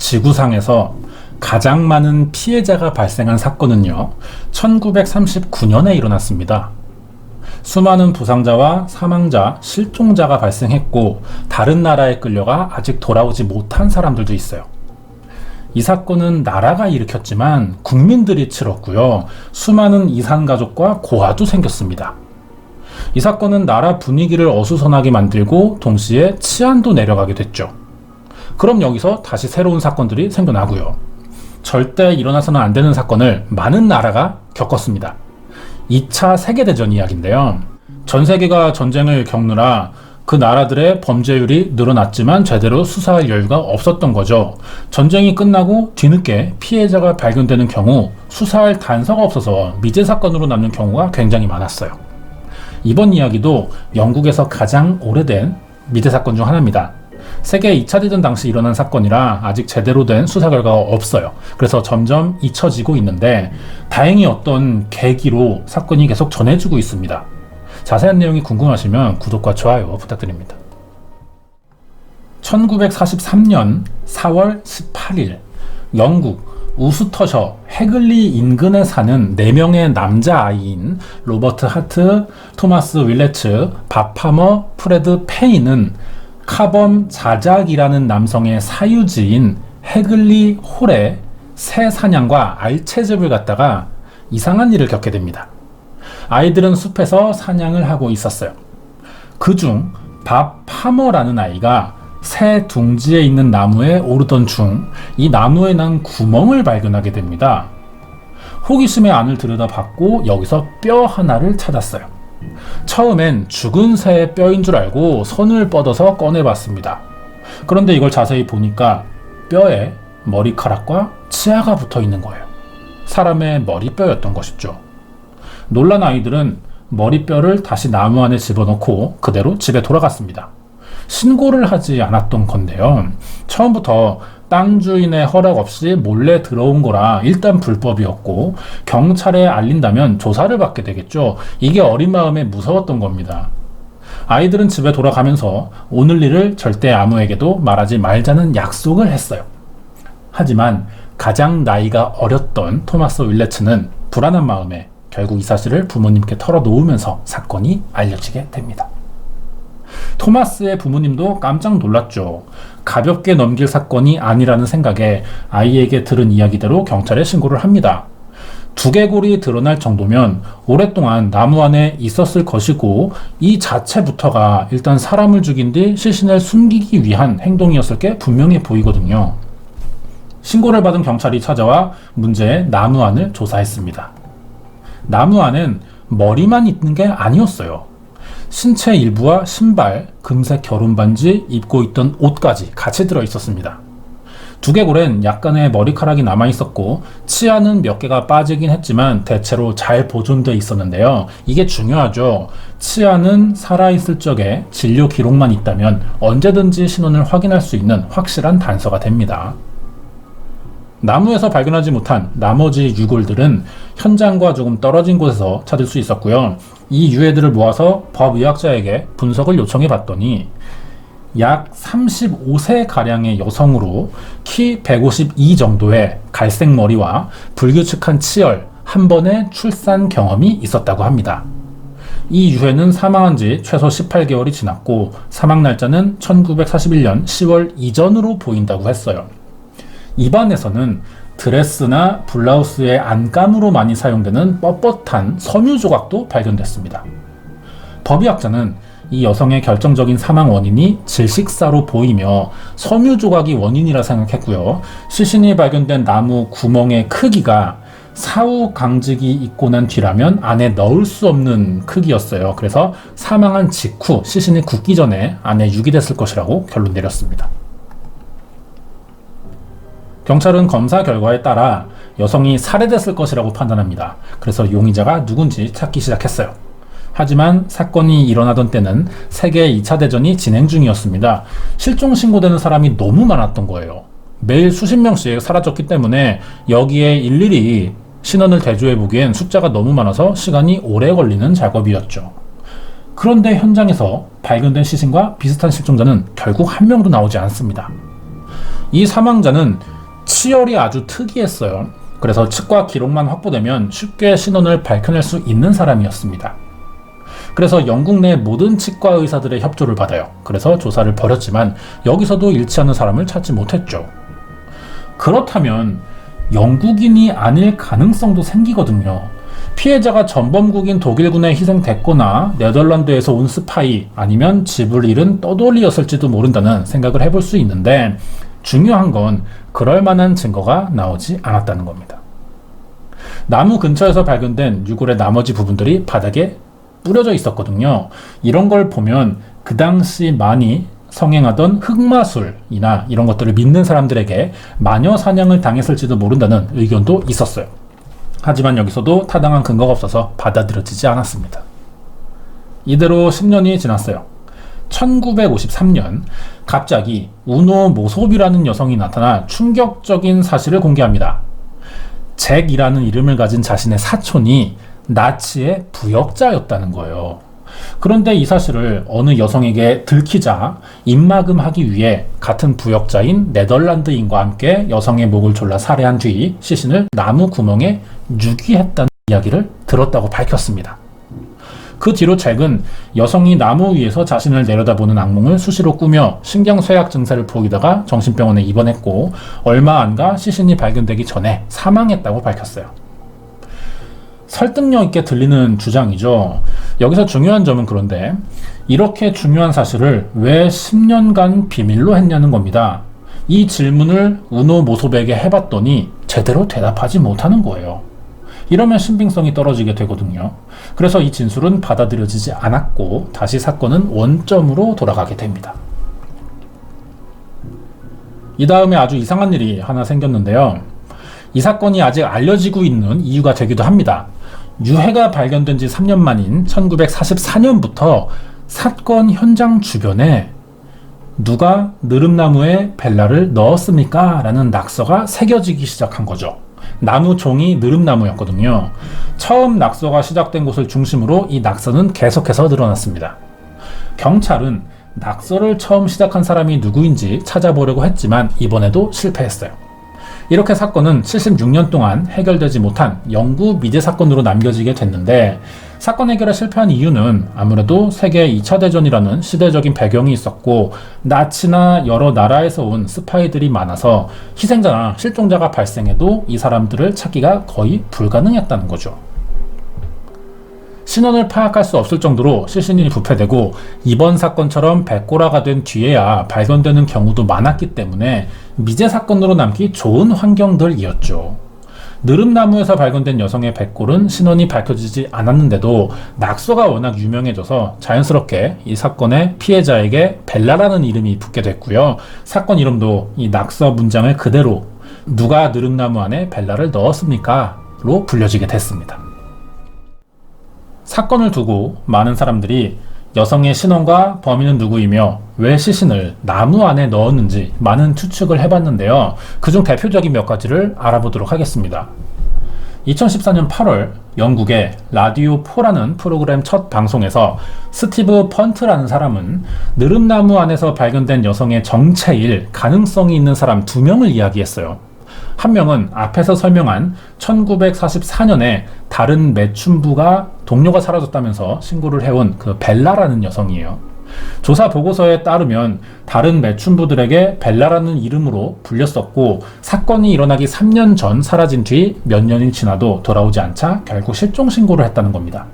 지구상에서 가장 많은 피해자가 발생한 사건은요, 1939년에 일어났습니다. 수많은 부상자와 사망자, 실종자가 발생했고 다른 나라에 끌려가 아직 돌아오지 못한 사람들도 있어요. 이 사건은 나라가 일으켰지만 국민들이 치렀고요. 수많은 이산가족과 고아도 생겼습니다. 이 사건은 나라 분위기를 어수선하게 만들고 동시에 치안도 내려가게 됐죠. 그럼 여기서 다시 새로운 사건들이 생겨나고요. 절대 일어나서는 안 되는 사건을 많은 나라가 겪었습니다. 2차 세계대전 이야기인데요. 전 세계가 전쟁을 겪느라 그 나라들의 범죄율이 늘어났지만 제대로 수사할 여유가 없었던 거죠. 전쟁이 끝나고 뒤늦게 피해자가 발견되는 경우 수사할 단서가 없어서 미제 사건으로 남는 경우가 굉장히 많았어요. 이번 이야기도 영국에서 가장 오래된 미제 사건 중 하나입니다. 세계 2차 대전 당시 일어난 사건이라 아직 제대로 된 수사 결과가 없어요. 그래서 점점 잊혀지고 있는데 다행히 어떤 계기로 사건이 계속 전해지고 있습니다. 자세한 내용이 궁금하시면 구독과 좋아요 부탁드립니다. 1943년 4월 18일 영국 우스터셔 해글리 인근에 사는 4명의 남자아이인 로버트 하트, 토마스 윌레츠, 밥 파머, 프레드 페인은 카범 자작이라는 남성의 사유지인 해글리 홀에 새 사냥과 알 채집을 갖다가 이상한 일을 겪게 됩니다. 아이들은 숲에서 사냥을 하고 있었어요. 그중 밥 파머라는 아이가 새 둥지에 있는 나무에 오르던 중 이 나무에 난 구멍을 발견하게 됩니다. 호기심에 안을 들여다봤고 여기서 뼈 하나를 찾았어요. 처음엔 죽은 새의 뼈인 줄 알고 손을 뻗어서 꺼내봤습니다. 그런데 이걸 자세히 보니까 뼈에 머리카락과 치아가 붙어 있는 거예요. 사람의 머리뼈였던 것이죠. 놀란 아이들은 머리뼈를 다시 나무 안에 집어넣고 그대로 집에 돌아갔습니다. 신고를 하지 않았던 건데요. 처음부터 땅 주인의 허락 없이 몰래 들어온 거라 일단 불법이었고 경찰에 알린다면 조사를 받게 되겠죠. 이게 어린 마음에 무서웠던 겁니다. 아이들은 집에 돌아가면서 오늘 일을 절대 아무에게도 말하지 말자는 약속을 했어요. 하지만 가장 나이가 어렸던 토마스 윌레츠는 불안한 마음에 결국 이 사실을 부모님께 털어놓으면서 사건이 알려지게 됩니다. 토마스의 부모님도 깜짝 놀랐죠. 가볍게 넘길 사건이 아니라는 생각에 아이에게 들은 이야기대로 경찰에 신고를 합니다. 두개골이 드러날 정도면 오랫동안 나무 안에 있었을 것이고 이 자체부터가 일단 사람을 죽인 뒤 시신을 숨기기 위한 행동이었을 게 분명해 보이거든요. 신고를 받은 경찰이 찾아와 문제의 나무 안을 조사했습니다. 나무 안엔 머리만 있는 게 아니었어요. 신체 일부와 신발, 금색 결혼반지, 입고 있던 옷까지 같이 들어있었습니다. 두개골엔 약간의 머리카락이 남아있었고 치아는 몇 개가 빠지긴 했지만 대체로 잘 보존되어 있었는데요. 이게 중요하죠. 치아는 살아있을 적에 진료 기록만 있다면 언제든지 신원을 확인할 수 있는 확실한 단서가 됩니다. 나무에서 발견하지 못한 나머지 유골들은 현장과 조금 떨어진 곳에서 찾을 수 있었고요. 이 유해들을 모아서 법의학자에게 분석을 요청해 봤더니 약 35세가량의 여성으로 키 152 정도의 갈색 머리와 불규칙한 치열, 한 번의 출산 경험이 있었다고 합니다. 이 유해는 사망한 지 최소 18개월이 지났고 사망 날짜는 1941년 10월 이전으로 보인다고 했어요. 입안에서는 드레스나 블라우스의 안감으로 많이 사용되는 뻣뻣한 섬유 조각도 발견됐습니다. 법의학자는 이 여성의 결정적인 사망 원인이 질식사로 보이며 섬유 조각이 원인이라 생각했고요. 시신이 발견된 나무 구멍의 크기가 사후 강직이 있고 난 뒤라면 안에 넣을 수 없는 크기였어요. 그래서 사망한 직후 시신이 굳기 전에 안에 유기됐을 것이라고 결론 내렸습니다. 경찰은 검사 결과에 따라 여성이 살해됐을 것이라고 판단합니다. 그래서 용의자가 누군지 찾기 시작했어요. 하지만 사건이 일어나던 때는 세계 2차 대전이 진행 중이었습니다. 실종 신고되는 사람이 너무 많았던 거예요. 매일 수십 명씩 사라졌기 때문에 여기에 일일이 신원을 대조해보기엔 숫자가 너무 많아서 시간이 오래 걸리는 작업이었죠. 그런데 현장에서 발견된 시신과 비슷한 실종자는 결국 한 명도 나오지 않습니다. 이 사망자는 시열이 아주 특이했어요. 그래서 치과 기록만 확보되면 쉽게 신원을 밝혀낼 수 있는 사람이었습니다. 그래서 영국 내 모든 치과 의사들의 협조를 받아요. 그래서 조사를 벌였지만 여기서도 일치하는 사람을 찾지 못했죠. 그렇다면 영국인이 아닐 가능성도 생기거든요. 피해자가 전범국인 독일군에 희생됐거나 네덜란드에서 온 스파이 아니면 집을 잃은 떠돌이였을지도 모른다는 생각을 해볼 수 있는데 중요한 건 그럴 만한 증거가 나오지 않았다는 겁니다. 나무 근처에서 발견된 유골의 나머지 부분들이 바닥에 뿌려져 있었거든요. 이런 걸 보면 그 당시 많이 성행하던 흑마술이나 이런 것들을 믿는 사람들에게 마녀 사냥을 당했을지도 모른다는 의견도 있었어요. 하지만 여기서도 타당한 근거가 없어서 받아들여지지 않았습니다. 이대로 10년이 지났어요. 1953년 갑자기 우노 모소비라는 여성이 나타나 충격적인 사실을 공개합니다. 잭이라는 이름을 가진 자신의 사촌이 나치의 부역자였다는 거예요. 그런데 이 사실을 어느 여성에게 들키자 입막음하기 위해 같은 부역자인 네덜란드인과 함께 여성의 목을 졸라 살해한 뒤 시신을 나무 구멍에 유기했다는 이야기를 들었다고 밝혔습니다. 그 뒤로 잭은 여성이 나무 위에서 자신을 내려다보는 악몽을 수시로 꾸며 신경쇠약 증세를 보이다가 정신병원에 입원했고 얼마 안 가 시신이 발견되기 전에 사망했다고 밝혔어요. 설득력 있게 들리는 주장이죠. 여기서 중요한 점은 그런데 이렇게 중요한 사실을 왜 10년간 비밀로 했냐는 겁니다. 이 질문을 우노 모소백에 해봤더니 제대로 대답하지 못하는 거예요. 이러면 신빙성이 떨어지게 되거든요. 그래서 이 진술은 받아들여지지 않았고 다시 사건은 원점으로 돌아가게 됩니다. 이 다음에 아주 이상한 일이 하나 생겼는데요. 이 사건이 아직 알려지고 있는 이유가 되기도 합니다. 유해가 발견된 지 3년 만인 1944년부터 사건 현장 주변에 누가 느릅나무에 벨라를 넣었습니까? 라는 낙서가 새겨지기 시작한 거죠. 나무 종이 느릅나무였거든요. 처음 낙서가 시작된 곳을 중심으로 이 낙서는 계속해서 늘어났습니다. 경찰은 낙서를 처음 시작한 사람이 누구인지 찾아보려고 했지만 이번에도 실패했어요. 이렇게 사건은 76년 동안 해결되지 못한 영구 미제 사건으로 남겨지게 됐는데 사건 해결에 실패한 이유는 아무래도 세계 2차 대전이라는 시대적인 배경이 있었고 나치나 여러 나라에서 온 스파이들이 많아서 희생자나 실종자가 발생해도 이 사람들을 찾기가 거의 불가능했다는 거죠. 신원을 파악할 수 없을 정도로 시신이 부패되고 이번 사건처럼 백골화가 된 뒤에야 발견되는 경우도 많았기 때문에 미제 사건으로 남기 좋은 환경들이었죠. 느릅나무에서 발견된 여성의 백골은 신원이 밝혀지지 않았는데도 낙서가 워낙 유명해져서 자연스럽게 이 사건의 피해자에게 벨라라는 이름이 붙게 됐고요. 사건 이름도 이 낙서 문장을 그대로 누가 느릅나무 안에 벨라를 넣었습니까? 로 불려지게 됐습니다. 사건을 두고 많은 사람들이 여성의 신원과 범인은 누구이며 왜 시신을 나무 안에 넣었는지 많은 추측을 해봤는데요. 그중 대표적인 몇 가지를 알아보도록 하겠습니다. 2014년 8월 영국의 라디오 4라는 프로그램 첫 방송에서 스티브 펀트라는 사람은 느릅나무 안에서 발견된 여성의 정체일 가능성이 있는 사람 2명을 이야기했어요. 한 명은 앞에서 설명한 1944년에 다른 매춘부가 동료가 사라졌다면서 신고를 해온 그 벨라라는 여성이에요. 조사 보고서에 따르면 다른 매춘부들에게 벨라라는 이름으로 불렸었고 사건이 일어나기 3년 전 사라진 뒤 몇 년이 지나도 돌아오지 않자 결국 실종 신고를 했다는 겁니다.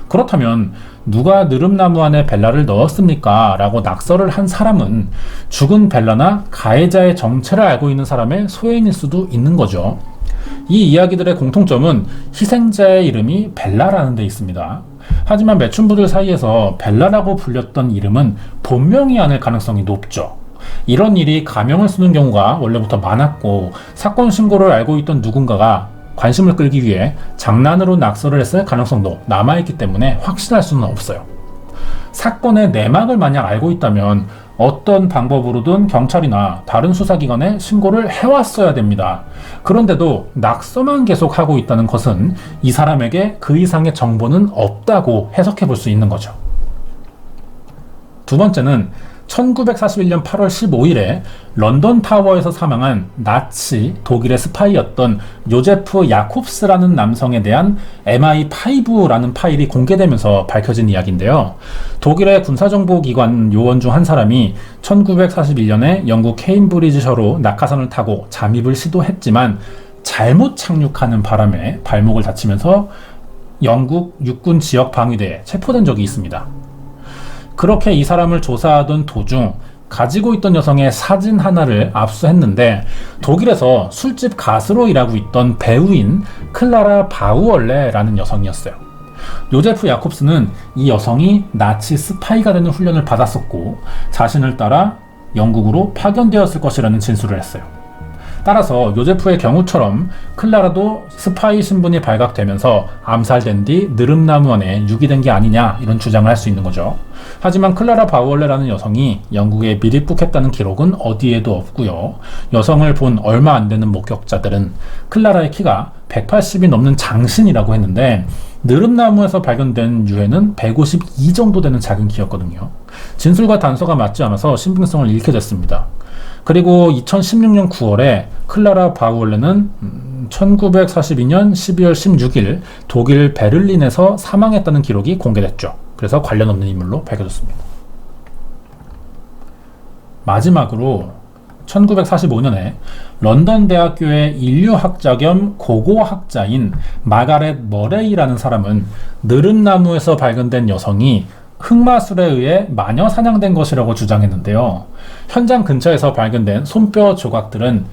그렇다면 누가 느릅나무 안에 벨라를 넣었습니까? 라고 낙서를 한 사람은 죽은 벨라나 가해자의 정체를 알고 있는 사람의 소행일 수도 있는 거죠. 이 이야기들의 공통점은 희생자의 이름이 벨라라는 데 있습니다. 하지만 매춘부들 사이에서 벨라라고 불렸던 이름은 본명이 아닐 가능성이 높죠. 이런 일이 가명을 쓰는 경우가 원래부터 많았고 사건 신고를 알고 있던 누군가가 관심을 끌기 위해 장난으로 낙서를 했을 가능성도 남아있기 때문에 확신할 수는 없어요. 사건의 내막을 만약 알고 있다면 어떤 방법으로든 경찰이나 다른 수사기관에 신고를 해왔어야 됩니다. 그런데도 낙서만 계속 하고 있다는 것은 이 사람에게 그 이상의 정보는 없다고 해석해 볼 수 있는 거죠. 두 번째는 1941년 8월 15일에 런던 타워에서 사망한 나치 독일의 스파이였던 요제프 야콥스라는 남성에 대한 MI5라는 파일이 공개되면서 밝혀진 이야기인데요. 독일의 군사정보기관 요원 중 한 사람이 1941년에 영국 케임브리지셔로 낙하선을 타고 잠입을 시도했지만 잘못 착륙하는 바람에 발목을 다치면서 영국 육군 지역 방위대에 체포된 적이 있습니다. 그렇게 이 사람을 조사하던 도중 가지고 있던 여성의 사진 하나를 압수했는데 독일에서 술집 가수로 일하고 있던 배우인 클라라 바우얼레라는 여성이었어요. 요제프 야콥스는 이 여성이 나치 스파이가 되는 훈련을 받았었고 자신을 따라 영국으로 파견되었을 것이라는 진술을 했어요. 따라서 요제프의 경우처럼 클라라도 스파이 신분이 발각되면서 암살된 뒤 느릅나무 안에 유기된 게 아니냐 이런 주장을 할 수 있는 거죠. 하지만 클라라 바우얼레라는 여성이 영국에 밀입국했다는 기록은 어디에도 없고요. 여성을 본 얼마 안 되는 목격자들은 클라라의 키가 180이 넘는 장신이라고 했는데 느릅나무에서 발견된 유해는 152 정도 되는 작은 키였거든요. 진술과 단서가 맞지 않아서 신빙성을 잃게 됐습니다. 그리고 2016년 9월에 클라라 바우얼레는 1942년 12월 16일 독일 베를린에서 사망했다는 기록이 공개됐죠. 그래서 관련 없는 인물로 밝혀졌습니다. 마지막으로 1945년에 런던 대학교의 인류학자 겸 고고학자인 마가렛 머레이라는 사람은 느릅나무에서 발견된 여성이 흑마술에 의해 마녀 사냥된 것이라고 주장했는데요. 현장 근처에서 발견된 손뼈 조각들은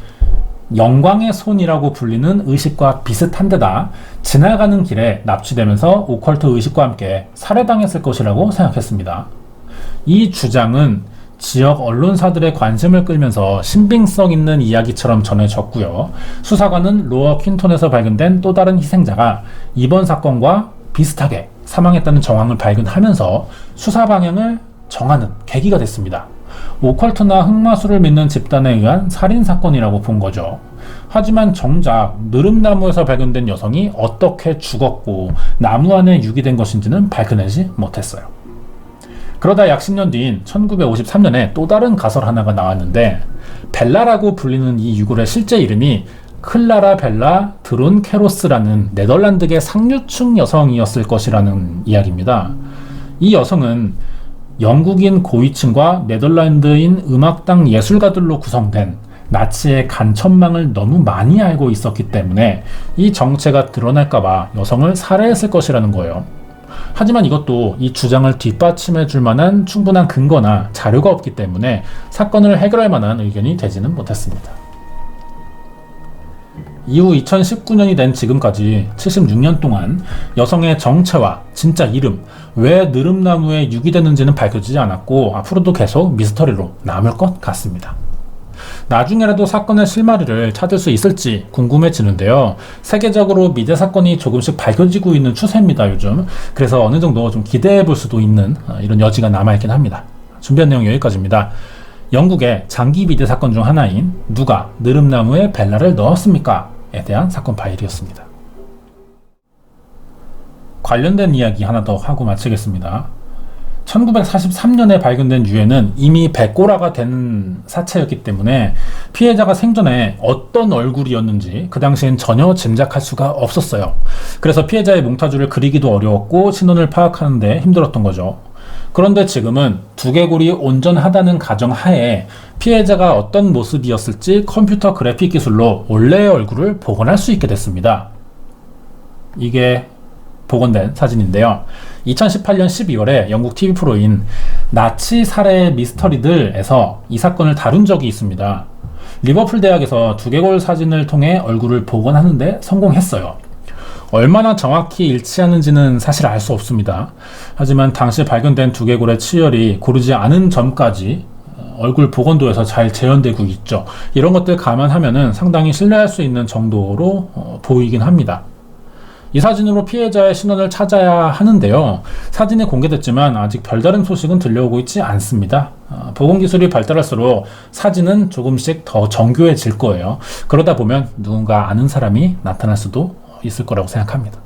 영광의 손이라고 불리는 의식과 비슷한 데다 지나가는 길에 납치되면서 오컬트 의식과 함께 살해당했을 것이라고 생각했습니다. 이 주장은 지역 언론사들의 관심을 끌면서 신빙성 있는 이야기처럼 전해졌고요. 수사관은 로어 퀸톤에서 발견된 또 다른 희생자가 이번 사건과 비슷하게 사망했다는 정황을 발견하면서 수사 방향을 정하는 계기가 됐습니다. 오컬트나 흑마술을 믿는 집단에 의한 살인사건이라고 본 거죠. 하지만 정작 느릅나무에서 발견된 여성이 어떻게 죽었고 나무 안에 유기된 것인지는 밝혀내지 못했어요. 그러다 약 10년 뒤인 1953년에 또 다른 가설 하나가 나왔는데 벨라라고 불리는 이 유골의 실제 이름이 클라라 벨라 드론 케로스라는 네덜란드계 상류층 여성이었을 것이라는 이야기입니다. 이 여성은 영국인 고위층과 네덜란드인 음악당 예술가들로 구성된 나치의 간첩망을 너무 많이 알고 있었기 때문에 이 정체가 드러날까봐 여성을 살해했을 것이라는 거예요. 하지만 이것도 이 주장을 뒷받침해 줄 만한 충분한 근거나 자료가 없기 때문에 사건을 해결할 만한 의견이 되지는 못했습니다. 이후 2019년이 된 지금까지 76년 동안 여성의 정체와 진짜 이름, 왜 느릅나무에 유기되는지는 밝혀지지 않았고 앞으로도 계속 미스터리로 남을 것 같습니다. 나중에라도 사건의 실마리를 찾을 수 있을지 궁금해지는데요. 세계적으로 미제 사건이 조금씩 밝혀지고 있는 추세입니다, 요즘. 그래서 어느 정도 좀 기대해 볼 수도 있는 이런 여지가 남아있긴 합니다. 준비한 내용 여기까지입니다. 영국의 장기 미제 사건 중 하나인 누가 느릅나무에 벨라를 넣었습니까? 에 대한 사건 파일이었습니다. 관련된 이야기 하나 더 하고 마치겠습니다. 1943년에 발견된 유해는 이미 백골화가 된 사체였기 때문에 피해자가 생전에 어떤 얼굴이었는지 그 당시엔 전혀 짐작할 수가 없었어요. 그래서 피해자의 몽타주를 그리기도 어려웠고 신원을 파악하는 데 힘들었던 거죠. 그런데 지금은 두개골이 온전하다는 가정하에 피해자가 어떤 모습이었을지 컴퓨터 그래픽 기술로 원래의 얼굴을 복원할 수 있게 됐습니다. 이게 복원된 사진인데요. 2018년 12월에 영국 TV 프로인 나치 살해 미스터리들에서 이 사건을 다룬 적이 있습니다. 리버풀 대학에서 두개골 사진을 통해 얼굴을 복원하는데 성공했어요. 얼마나 정확히 일치하는지는 사실 알 수 없습니다. 하지만 당시 발견된 두개골의 치열이 고르지 않은 점까지 얼굴 복원도에서 잘 재현되고 있죠. 이런 것들 감안하면은 상당히 신뢰할 수 있는 정도로 보이긴 합니다. 이 사진으로 피해자의 신원을 찾아야 하는데요. 사진이 공개됐지만 아직 별다른 소식은 들려오고 있지 않습니다. 복원 기술이 발달할수록 사진은 조금씩 더 정교해질 거예요. 그러다 보면 누군가 아는 사람이 나타날 수도 있을 거라고 생각합니다.